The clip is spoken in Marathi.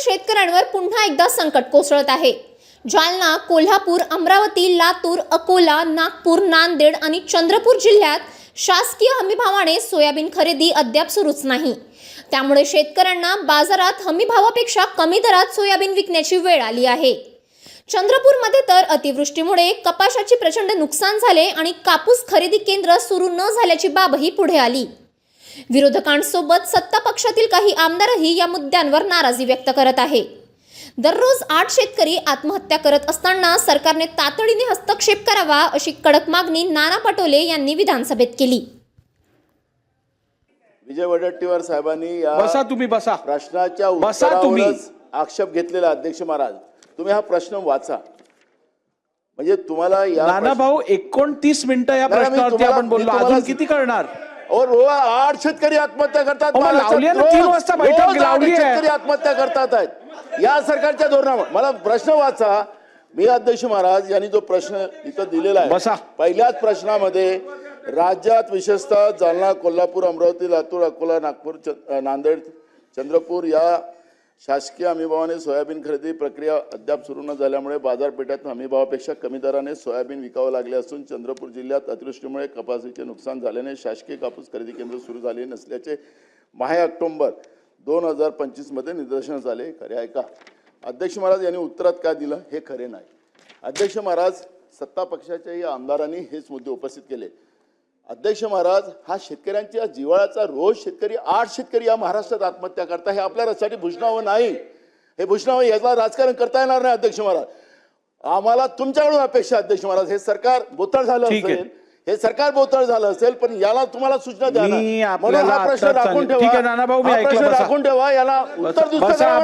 शेतकऱ्यांवर पुन्हा एकदा संकट कोसळत आहे। जालना, कोल्हापूर, अमरावती, लातूर, अकोला, नागपूर, नांदेड आणि चंद्रपूर जिल्ह्यात शासकीय हमीभावाने सोयाबीन खरेदी अद्याप सुरूच नाही। त्यामुळे शेतकऱ्यांना बाजारात हमीभावापेक्षा कमी दरात सोयाबीन विकण्याची वेळ आली आहे। चंद्रपूरमध्ये तर अतिवृष्टीमुळे कपाशाची प्रचंड नुकसान झाले आणि कापूस खरेदी केंद्र सुरू न झाल्याची बाबही पुढे आली। विरोधकांसोबत सत्ता पक्षातील काही आमदारही या मुद्द्यांवर नाराजी व्यक्त करत आहे। दररोज 8 शेतकरी आत्महत्या करत असताना सरकारने तातडीने हस्तक्षेप करावा अशी कडक मागणी नाना पटोले यांनी विधानसभेत केली। विजय वडेट्टीवार साहेबांनी या बसा तुम्ही बसा प्रश्नाच्या बसा तुम्ही उत्तरावरच आक्षेप घेतलेला। अध्यक्ष महाराज, तुम्ही हा प्रश्न वाचा, म्हणजे तुम्हाला या नाना भाऊ 29 मिनिटं या प्रश्नावरती आपण बोललो, अजून किती करणार? और 8 शेतकरी आत्महत्या करतात। लावली आहे ना, 3 वाजता बैठक लावली आहे। शेतकरी आत्महत्या करतात आहेत या सरकारच्या धोरणामुळे। मला प्रश्न वाचा। मी अध्यक्ष महाराज यांनी जो प्रश्न इथं दिलेला आहे, बसा। पहिल्याच प्रश्नामध्ये राज्यात विशेषतः जालना, कोल्हापूर, अमरावती, लातूर, अकोला, नागपूर, नांदेड, चंद्रपूर या शासकीय हमीभावाने सोयाबीन खरेदी प्रक्रिया अद्याप सुरू न झाल्यामुळे बाजारपेठेत हमीभावापेक्षा कमी दराने सोयाबीन विकावं लागले असून चंद्रपूर जिल्ह्यात अतिवृष्टीमुळे कपाशीचे नुकसान झाल्याने शासकीय कापूस खरेदी केंद्र सुरू झाले नसल्याचे माहे ऑक्टोबर 2025 मध्ये निदर्शनास आले। खरे आहे का? अध्यक्ष महाराज यांनी उत्तरात काय दिलं हे खरे नाही। अध्यक्ष महाराज, सत्ता पक्षाच्याही आमदारांनी हेच मुद्दे उपस्थित केले। अध्यक्ष महाराज, हा शेतकऱ्यांच्या जिव्हाळ्याचा रोज शेतकरी 8 शेतकरी या महाराष्ट्रात आत्महत्या करता, हे आपल्या रस्त्यासाठी भूषणावं नाही। हे भूषणावं याला राजकारण करता येणार नाही। अध्यक्ष महाराज, आम्हाला तुमच्याकडून अपेक्षा, अध्यक्ष महाराज, हे सरकार बोथळ झालं असेल, हे सरकार बोथळ झालं असेल, पण याला तुम्हाला सूचना द्या ना। म्हणून हा प्रश्न राखून ठेवा, ठीक आहे नाना भाऊ, मी ऐकलं, राखून ठेवा, याला उत्तर दुसरं